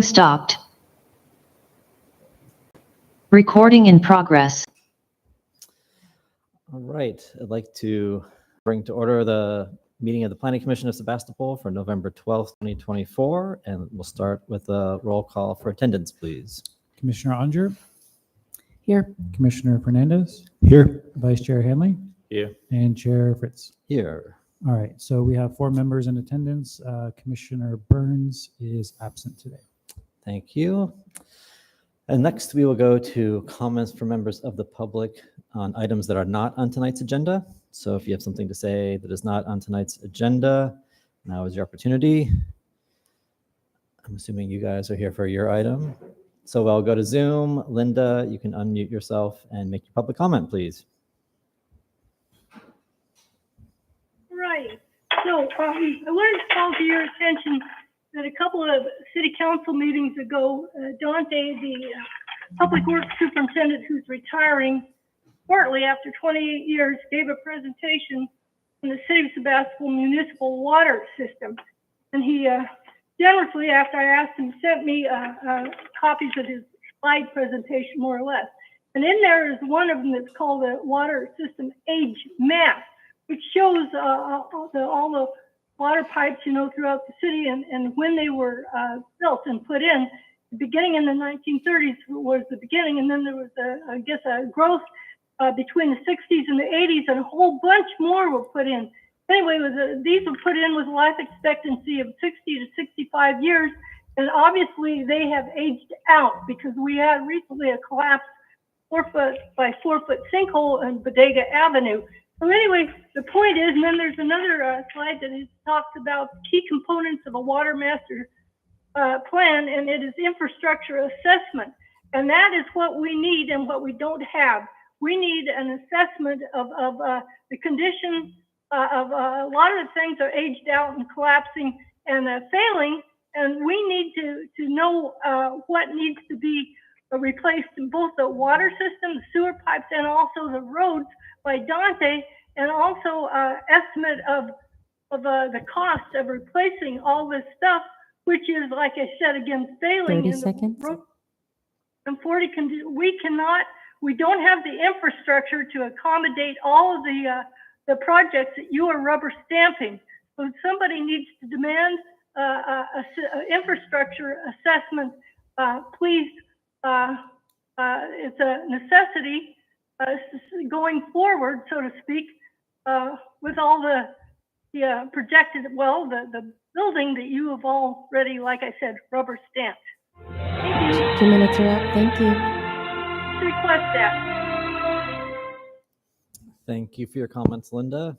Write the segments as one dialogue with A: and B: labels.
A: Stopped. Recording in progress.
B: All right, I'd like to bring to order the meeting of the Planning Commission of Sebastopol for November 12th, 2024, and we'll start with a roll call for attendance, please.
C: Commissioner Onger,
D: Here.
C: Commissioner Fernandez,
E: Here.
C: Vice Chair Hanley,
E: Here.
C: and Chair Fritz.
B: Here.
C: All right, so we have 4 members in attendance. Commissioner Burns is absent today.
B: Thank you. And next we will go to comments from members of the public on items that are not on tonight's agenda. So if you have something to say that is not on tonight's agenda, now is your opportunity. I'm assuming you guys are here for your item. So I'll go to Zoom. Linda, you can unmute yourself and make your public comment, please.
F: Right. So I wanted to call to your attention that a couple of city council meetings ago, Dante, the public works superintendent who's retiring shortly after 28 years, gave a presentation on the city of Sebastopol municipal water system. And he generously, after I asked him, sent me copies of his slide presentation, more or less. And in there is one of them that's called the Water System Age Map, which shows all the water pipes, throughout the city and when they were built and put in. Beginning in the 1930s was the beginning, and then there was, a growth between the 60s and the 80s, and a whole bunch more were put in. Anyway, these were put in with a life expectancy of 60 to 65 years, and obviously they have aged out because we had recently a collapsed 4-foot by 4-foot sinkhole on Bodega Avenue. So anyway, the point is, and then there's another slide that talks about key components of a water master plan, and it is infrastructure assessment. And that is what we need and what we don't have. We need an assessment of the condition of a lot of the things are aged out and collapsing and failing, and we need to know what needs to be replaced in both the water system, the sewer pipes, and also the roads by Dante, and also estimate of the cost of replacing all this stuff, which is, like I said, again, failing.
D: 30 seconds.
F: And 40, we don't have the infrastructure to accommodate all of the projects that you are rubber stamping. So somebody needs to demand a infrastructure assessment, please. It's a necessity going forward, so to speak, with all the projected, the building that you have already, like I said, rubber stamped. Thank you.
D: 2 minutes are up. Thank you.
F: Request that.
B: Thank you for your comments, Linda.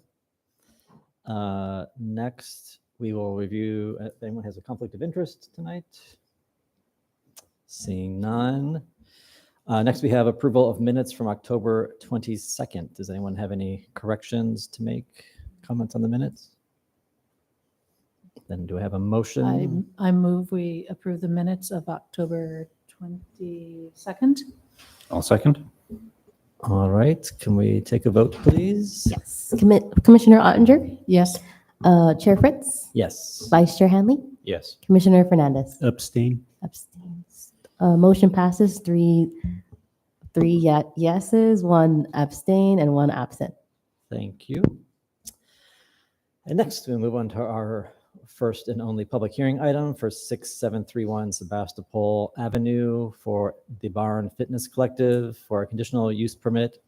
B: Next, we will review if anyone has a conflict of interest tonight. Seeing none. Next, we have approval of minutes from October 22nd. Does anyone have any corrections to make? Comments on the minutes? Then do I have a motion?
D: I move we approve the minutes of October 22nd.
E: I'll second.
B: All right. Can we take a vote, please?
G: Yes. Commissioner Ottinger,
D: Yes.
G: Chair Fritz,
B: Yes.
G: Vice Chair Hanley,
E: Yes.
G: Commissioner Fernandez.
E: Abstain.
G: Abstains. Motion passes 3 yeses, 1 abstain, and 1 absent.
B: Thank you. And next, we move on to our first and only public hearing item for 6731 Sebastopol Avenue for the Barn Fitness Collective for a conditional use permit.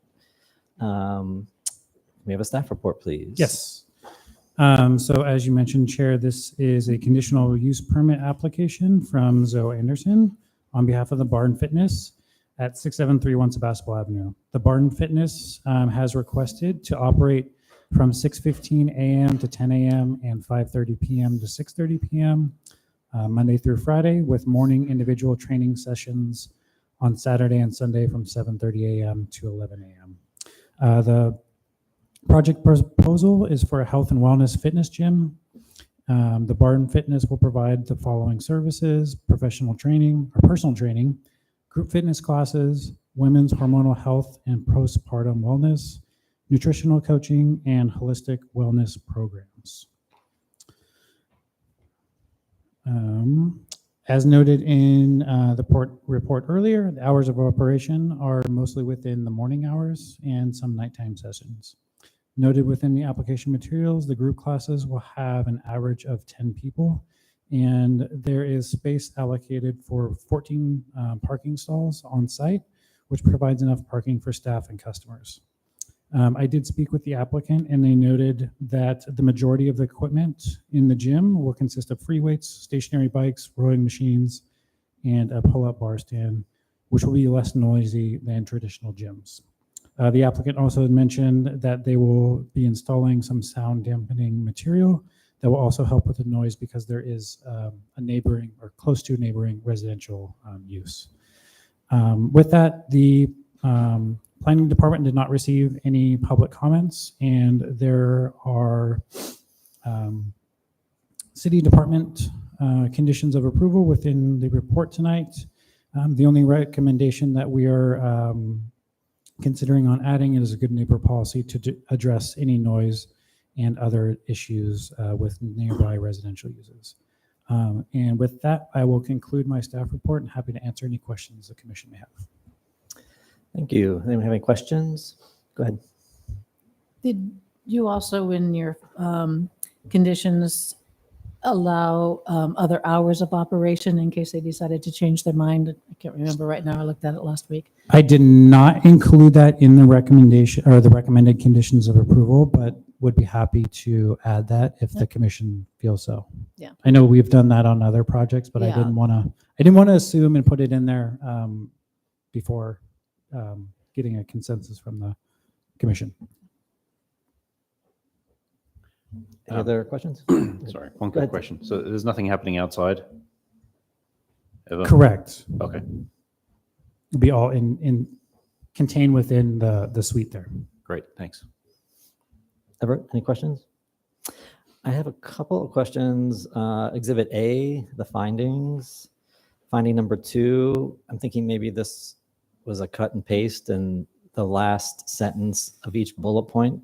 B: We have a staff report, please.
C: Yes. So as you mentioned, Chair, this is a conditional use permit application from Zoe Anderson on behalf of the Barn Fitness at 6731 Sebastopol Avenue. The Barn Fitness has requested to operate from 6:15 a.m. to 10 a.m. and 5:30 p.m. to 6:30 p.m. Monday through Friday, with morning individual training sessions on Saturday and Sunday from 7:30 a.m. to 11 a.m. The project proposal is for a health and wellness fitness gym. The Barn Fitness will provide the following services: professional training or personal training, group fitness classes, women's hormonal health and postpartum wellness, nutritional coaching, and holistic wellness programs. As noted in the report earlier, the hours of operation are mostly within the morning hours and some nighttime sessions. Noted within the application materials, the group classes will have an average of 10 people, and there is space allocated for 14 parking stalls on site, which provides enough parking for staff and customers. I did speak with the applicant, and they noted that the majority of the equipment in the gym will consist of free weights, stationary bikes, rowing machines, and a pull-up bar stand, which will be less noisy than traditional gyms. The applicant also had mentioned that they will be installing some sound dampening material that will also help with the noise because there is a neighboring or close to neighboring residential use. With that, the planning department did not receive any public comments, and there are city department conditions of approval within the report tonight. The only recommendation that we are considering on adding is a good neighbor policy to address any noise and other issues with nearby residential uses. And with that, I will conclude my staff report and happy to answer any questions the commission may have.
B: Thank you. Anyone have any questions? Go ahead.
D: Did you also, in your conditions, allow other hours of operation in case they decided to change their mind? I can't remember right now. I looked at it last week.
C: I did not include that in the recommendation or the recommended conditions of approval, but would be happy to add that if the commission feels so.
D: Yeah.
C: I know we've done that on other projects, but I
D: Yeah.
C: didn't want to assume and put it in there before getting a consensus from the commission.
B: Any other questions?
E: Sorry, one
B: Go ahead.
E: quick question. So there's nothing happening outside? Ever?
C: Correct.
E: Okay,
C: It'll be all contained within the suite there.
E: great, thanks.
B: Everett, any questions? I have a couple of questions. Exhibit A, the findings. Finding number 2, I'm thinking maybe this was a cut and paste and the last sentence of each bullet point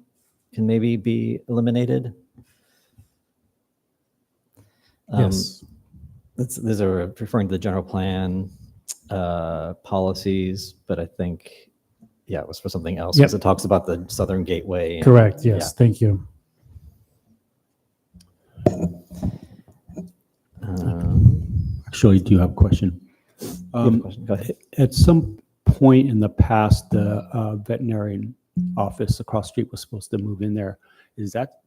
B: can maybe be eliminated.
C: Yes.
B: These are referring to the general plan policies, but I think, yeah, it was for something else.
C: Yep.
B: Because it talks about the Southern Gateway. and-
C: Correct. Yes. Thank you.
H: Actually, I do have a question.
B: You have a question? Go ahead.
H: At some point in the past, the veterinarian office across the street was supposed to move in there. Is that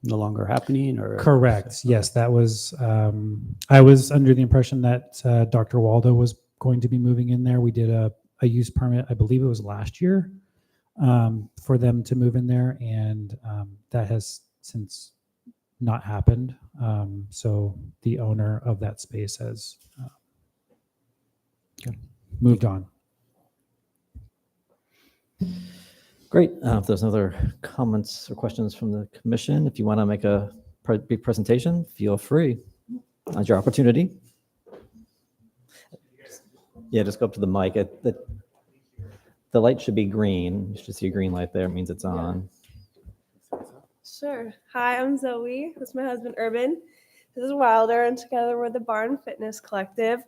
H: no longer happening or?
C: Correct. Yes, that was, I was under the impression that Dr. Waldo was going to be moving in there. We did a use permit, I believe it was last year, for them to move in there, and that has since not happened. So the owner of that space has moved on.
B: Great. If there's no other comments or questions from the commission, if you want to make a big presentation, feel free. That's your opportunity. Yeah, just go up to the mic. The light should be green. You should see a green light there. It means it's on.
I: Sure. Hi, I'm Zoe. This is my husband, Urban. This is Wilder, and together we're the Barn Fitness Collective.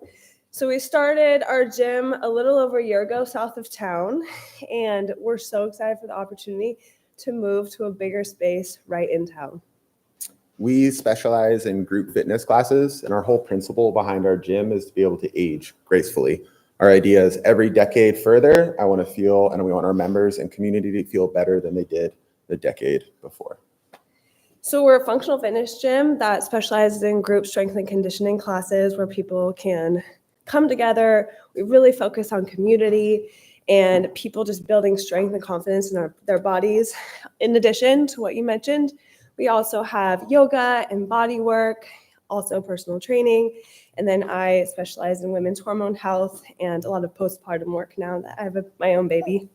I: So we started our gym a little over a year ago south of town, and we're so excited for the opportunity to move to a bigger space right in town.
J: We specialize in group fitness classes, and our whole principle behind our gym is to be able to age gracefully. Our idea is every decade further, I want to feel, and we want our members and community to feel better than they did the decade before.
I: So we're a functional fitness gym that specializes in group strength and conditioning classes where people can come together. We really focus on community and people just building strength and confidence in their bodies. In addition to what you mentioned, we also have yoga and body work, also personal training. And then I specialize in women's hormone health and a lot of postpartum work now that I have my own baby.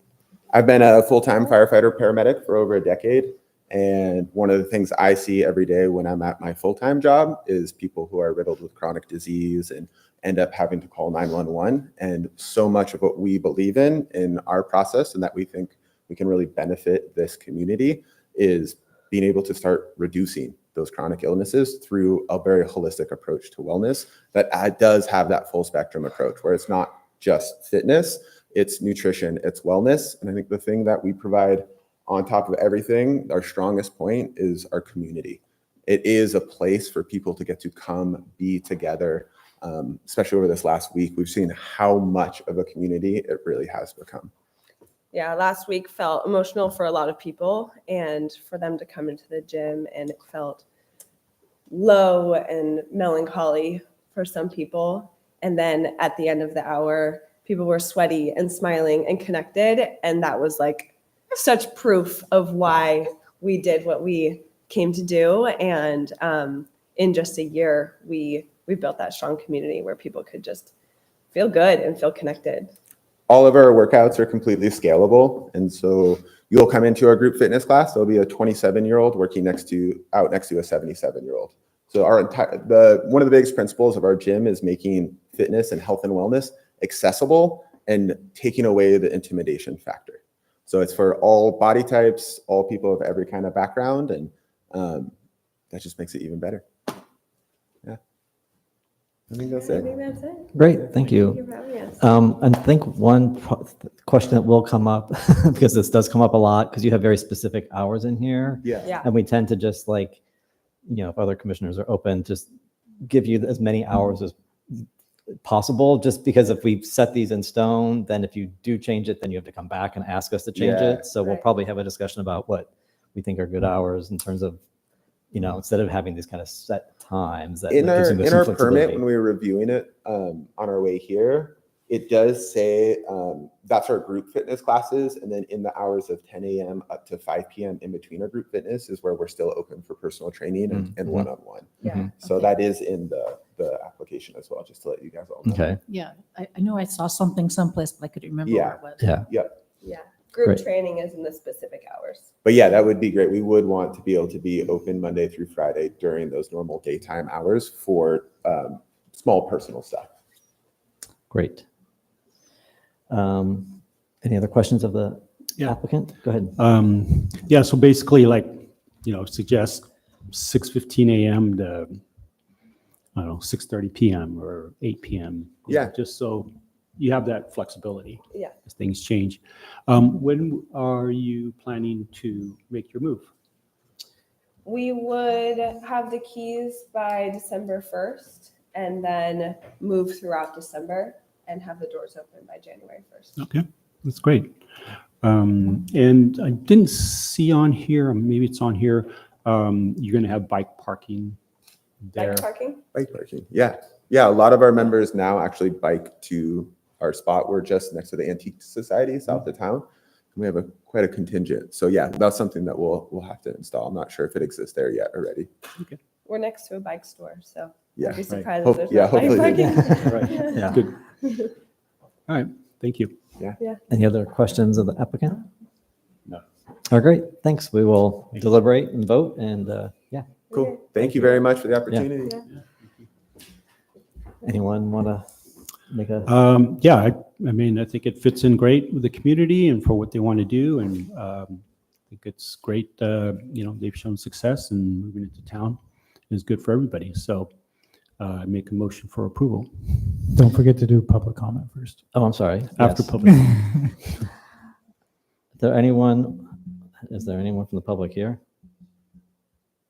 J: I've been a full-time firefighter paramedic for over a decade. And one of the things I see every day when I'm at my full-time job is people who are riddled with chronic disease and end up having to call 911. And so much of what we believe in our process and that we think we can really benefit this community is being able to start reducing those chronic illnesses through a very holistic approach to wellness that does have that full spectrum approach where it's not just fitness, it's nutrition, it's wellness. And I think the thing that we provide on top of everything, our strongest point is our community. It is a place for people to get to come be together. Especially over this last week, we've seen how much of a community it really has become.
I: Yeah, last week felt emotional for a lot of people, and for them to come into the gym and it felt low and melancholy for some people. And then at the end of the hour, people were sweaty and smiling and connected. And that was like such proof of why we did what we came to do. And in just a year, we built that strong community where people could just feel good and feel connected.
J: All of our workouts are completely scalable. And so you'll come into our group fitness class, there'll be a 27-year-old working out next to a 77-year-old. So one of the biggest principles of our gym is making fitness and health and wellness accessible and taking away the intimidation factor. So it's for all body types, all people of every kind of background, and that just makes it even better. Yeah. I think that's
I: I
J: it.
I: think that's it.
B: Great, thank you.
I: Thank you for having us.
B: And I think one question that will come up, because this does come up a lot, because you have very specific hours in here.
J: Yeah.
I: Yeah.
B: And we tend to just like, if other commissioners are open, just give you as many hours as possible, just because if we set these in stone, then if you do change it, then you have to come back and ask us to change
J: Yeah.
B: it. So we'll
I: Right.
B: probably have a discussion about what we think are good hours in terms of, instead of having these kind of set times that
J: In
B: gives
J: our
B: you some
J: permit,
B: flexibility.
J: when we were reviewing it on our way here, it does say that's our group fitness classes, and then in the hours of 10 a.m. up to 5 p.m. in between our group fitness is where we're still open for personal training and one-on-one.
I: Yeah.
J: So
D: Okay.
J: that is in the application as well, just to let you guys all know.
B: Okay,
D: Yeah, I know I saw something someplace, but I couldn't remember
J: Yeah.
D: where it was.
B: yeah.
I: Yeah. Group
B: Great.
I: training is in the specific hours.
J: But yeah, that would be great. We would want to be able to be open Monday through Friday during those normal daytime hours for small personal stuff.
B: Great. Any other questions of the
H: Yeah.
B: applicant? Go ahead.
H: Yeah, so basically suggest 6:15 a.m. to, 6:30 p.m. or 8 p.m.
J: Yeah.
H: Just so you have that flexibility
I: Yeah.
H: as things change. When are you planning to make your move?
I: We would have the keys by December 1st and then move throughout December and have the doors open by January 1st.
H: Okay, that's great. And I didn't see on here, maybe it's on here, you're going to have bike parking there.
I: Bike parking?
J: Bike parking. Yeah. Yeah. A lot of our members now actually bike to our spot. We're just next to the Antique Society south of town. We have quite a contingent. So yeah, that's something that we'll have to install. I'm not sure if it exists there yet already.
I: We're next to a bike store, so
J: Yeah.
I: I'd be
H: Right.
I: surprised
J: Hope-
I: if there's
J: yeah,
I: not bike
J: hopefully.
I: parking.
H: Right.
B: Yeah.
H: Good. All right, thank you.
B: Any other questions of the applicant?
H: No.
B: Oh, great. Thanks. We will deliberate and vote and yeah.
J: Cool. Thank you very much for the opportunity.
I: Yeah.
B: Anyone want to make a,
H: Yeah, I think it fits in great with the community and for what they want to do. And I think it's great, they've shown success and moving into town is good for everybody. So I make a motion for approval.
C: Don't forget to do public comment first.
B: oh, I'm sorry.
H: After
B: Yes.
H: public.
B: Is there anyone from the public here?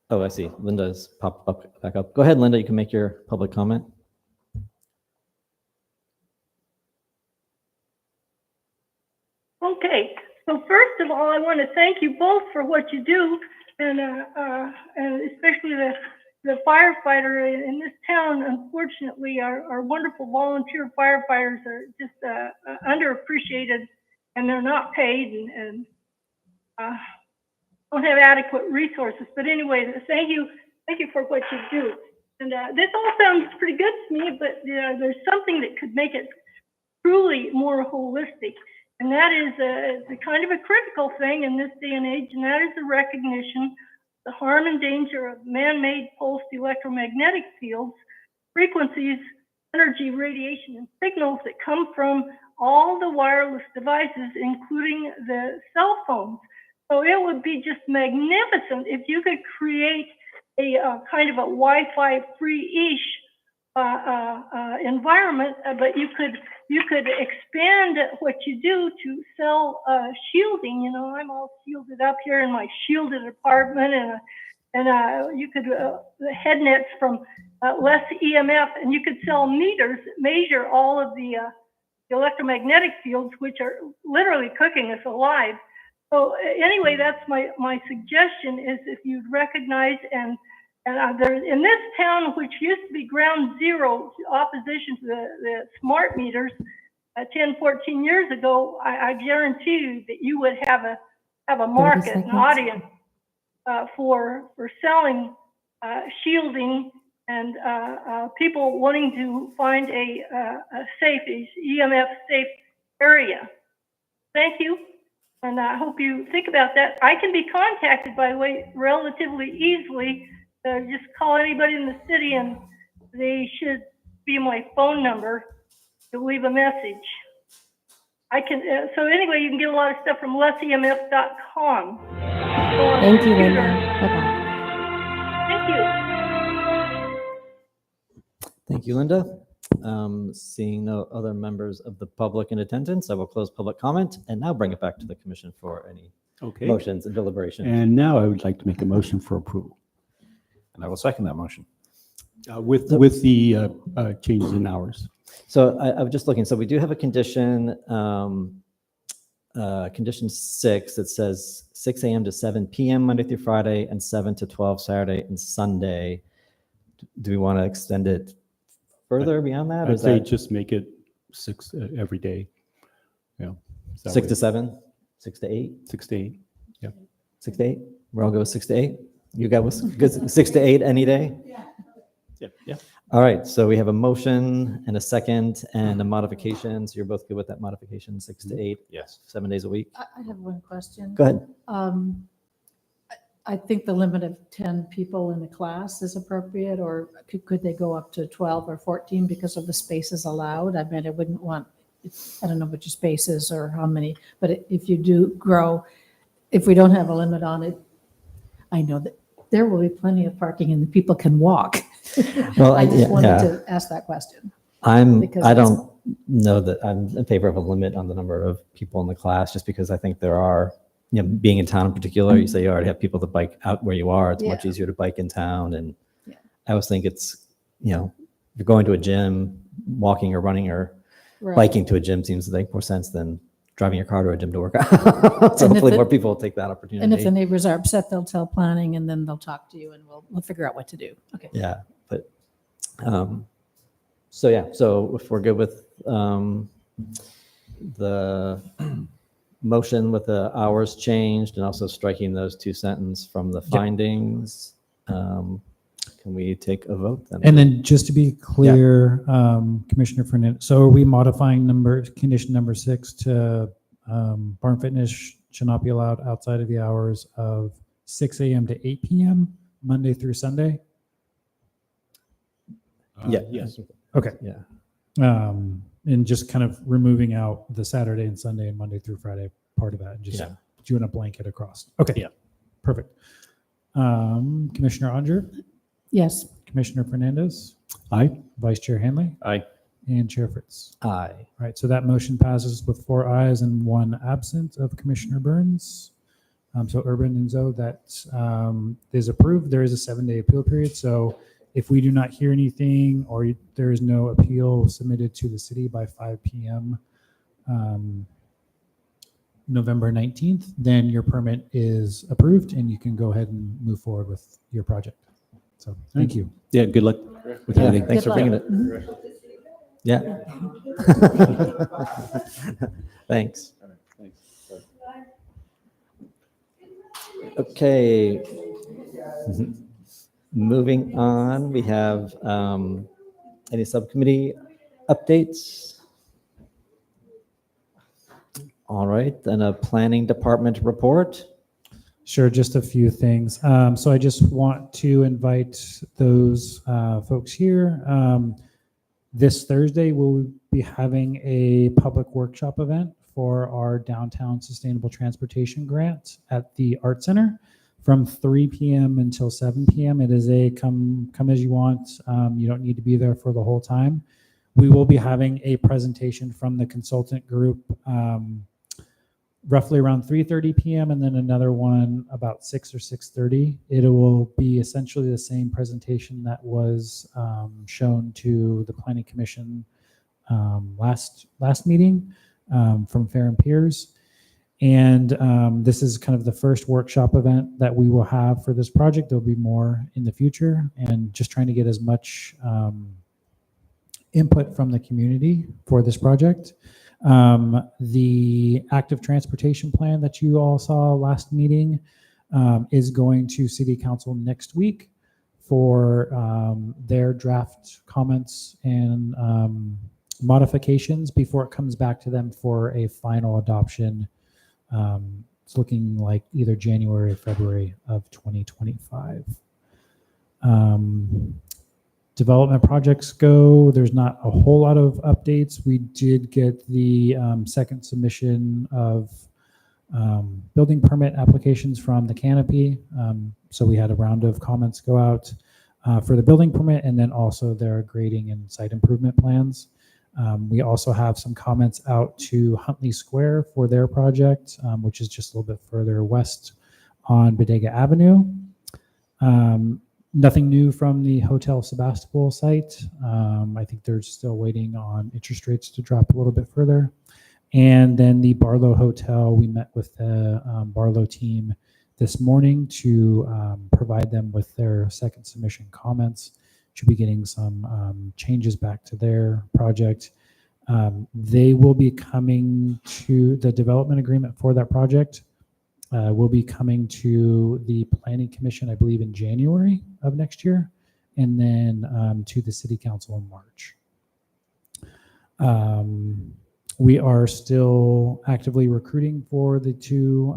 B: Oh, I see. Linda's popped up back up. Go ahead, Linda. You can make your public comment.
F: Okay, so first of all, I want to thank you both for what you do, and especially the firefighter in this town. Unfortunately, our wonderful volunteer firefighters are just underappreciated, and they're not paid, and don't have adequate resources. But anyway, thank you for what you do. And this all sounds pretty good to me, but there's something that could make it truly more holistic. And that is a kind of a critical thing in this day and age, and that is the recognition of the harm and danger of man-made pulsed electromagnetic fields, frequencies, energy, radiation, and signals that come from all the wireless devices, including the cell phones. So it would be just magnificent if you could create a kind of a Wi-Fi free-ish environment, but you could expand what you do to sell shielding. You know, I'm all shielded up here in my shielded apartment, and you could the head nets from less EMF, and you could sell meters that measure all of the electromagnetic fields, which are literally cooking us alive. So anyway, that's my suggestion is if you'd recognize and there in this town, which used to be ground zero opposition to the smart meters 10, 14 years ago, I guarantee you that you would have a market, an audience for selling shielding and people wanting to find a safe, EMF safe area. Thank you. And I hope you think about that. I can be contacted, by the way, relatively easily. Just call anybody in the city and they should be my phone number to leave a message. I can, so anyway, you can get a lot of stuff from lessemf.com.
G: Thank you, Linda. Bye-bye.
F: Thank you.
B: Thank you, Linda. Seeing no other members of the public in attendance, I will close public comment and now bring it back to the commission for any
H: Okay.
B: motions and deliberations.
H: And now I would like to make a motion for approval
E: And I will second that motion.
H: with the changes in hours.
B: So I'm just looking, so we do have a condition, condition 6 that says 6 a.m. to 7 p.m. Monday through Friday and 7 to 12 Saturday and Sunday. Do we want to extend it further beyond that? Or
H: I'd
B: is
H: say
B: that
H: just make it 6 every day. Yeah.
B: 6 to 7, 6 to 8,
H: 6 to 8.
B: 6 to 8? We're all go with 6 to 8? You got with good 6 to 8 any day?
H: Yeah.
B: All right, so we have a motion and a second and a modification. So you're both good with that modification, 6 to 8,
E: Yes.
B: 7 days a week?
D: I have one question.
B: Go ahead.
D: I think the limit of 10 people in the class is appropriate, or could they go up to 12 or 14 because of the spaces allowed? I mean, I wouldn't want, I don't know what your space is or how many, but if you do grow, if we don't have a limit on it, I know that there will be plenty of parking and the people can walk.
B: Well,
D: I just
B: yeah,
D: wanted
B: yeah.
D: to ask that question. Because
B: I
D: that's-
B: don't know that I'm in favor of a limit on the number of people in the class, just because I think there are, you know, being in town in particular, you say you already have people that bike out where you are. It's much
D: Yeah.
B: easier to bike in town. And
D: Yeah.
B: I always think it's, you know, if you're going to a gym, walking or running or
D: Right.
B: biking to a gym seems to make more sense than driving your car to a gym to work out. So
D: And if
B: hopefully
D: it-
B: more people will take that opportunity.
D: And if the neighbors are upset, they'll tell planning and then they'll talk to you and we'll figure out what to do. Okay.
B: Yeah, but, so yeah, so if we're good with the motion with the hours changed and also striking those 2 sentences from the findings, can we take a vote then?
C: And then just to be clear, Commissioner Fernandez, so are we modifying condition number 6 to barn fitness should not be allowed outside of the hours of 6 a.m. to 8 p.m. Monday through Sunday?
H: Yes.
C: Okay.
B: Yeah,
C: And just kind of removing out the Saturday and Sunday and Monday through Friday part of that, and just
B: Yeah.
C: doing a blanket across. Okay.
H: Yeah.
C: Perfect. Commissioner Anger,
D: Yes.
C: Commissioner Fernandez,
H: Aye.
C: Vice Chair Hanley,
E: Aye.
C: and Chair Fritz.
B: aye.
C: All right, so that motion passes with 4 ayes and 1 absent of Commissioner Burns. So Urban and Zoe, that is approved. There is a 7-day appeal period. So if we do not hear anything or there is no appeal submitted to the city by 5 p.m. November 19th, then your permit is approved and you can go ahead and move forward with your project. So thank you.
H: Yeah, good luck with
B: Yeah,
H: everything.
B: thanks for
D: Good
B: bringing
D: luck.
B: it. Yeah. Thanks. Okay. Moving on, we have any subcommittee updates? All right, then a planning department report.
C: Sure, just a few things. So I just want to invite those folks here. This Thursday, we'll be having a public workshop event for our downtown sustainable transportation grant at the Art Center from 3 p.m. until 7 p.m. It is a come as you want. You don't need to be there for the whole time. We will be having a presentation from the consultant group roughly around 3:30 p.m. and then another one about 6 or 6:30. It will be essentially the same presentation that was shown to the Planning Commission last meeting from Fair and Peers. And this is kind of the first workshop event that we will have for this project. There'll be more in the future, and just trying to get as much input from the community for this project. The active transportation plan that you all saw last meeting is going to City Council next week for their draft comments and modifications before it comes back to them for a final adoption. It's looking like either January or February of 2025. Development projects go, there's not a whole lot of updates. We did get the second submission of building permit applications from the Canopy. So we had a round of comments go out for the building permit, and then also their grading and site improvement plans. We also have some comments out to Huntley Square for their project, which is just a little bit further west on Bodega Avenue. Nothing new from the Hotel Sebastopol site. I think they're still waiting on interest rates to drop a little bit further. And then the Barlow Hotel, we met with the Barlow team this morning to provide them with their second submission comments. Should be getting some changes back to their project. They will be coming to the development agreement for that project. Will be coming to the Planning Commission, I believe, in January of next year, and then to the City Council in March. We are still actively recruiting for the two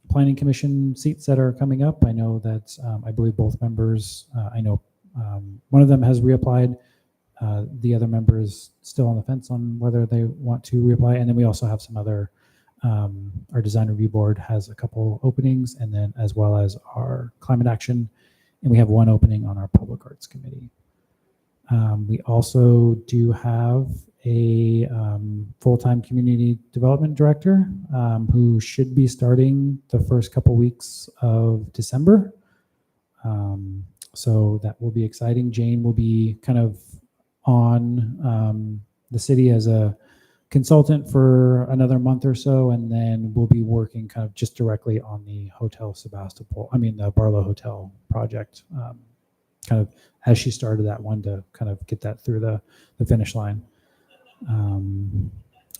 C: Planning Commission seats that are coming up. I know that I believe both members, I know one of them has reapplied. The other member is still on the fence on whether they want to reapply. And then we also have some other, our design review board has a couple openings, and then as well as our climate action. And we have one opening on our public arts committee. We also do have a full-time community development director who should be starting the first couple weeks of December. So that will be exciting. Jane will be kind of on the city as a consultant for another month or so, and then we'll be working kind of just directly on the Hotel Sebastopol, the Barlow Hotel project, kind of as she started that one to kind of get that through the finish line. I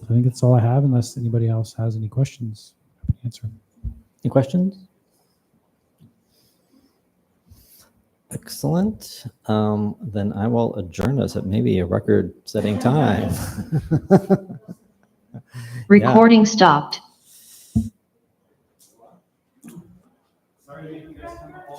C: think that's all I have, unless anybody else has any questions. I can answer.
B: Any questions? Excellent. Then I will adjourn us at maybe a record-setting time.
A: Recording stopped.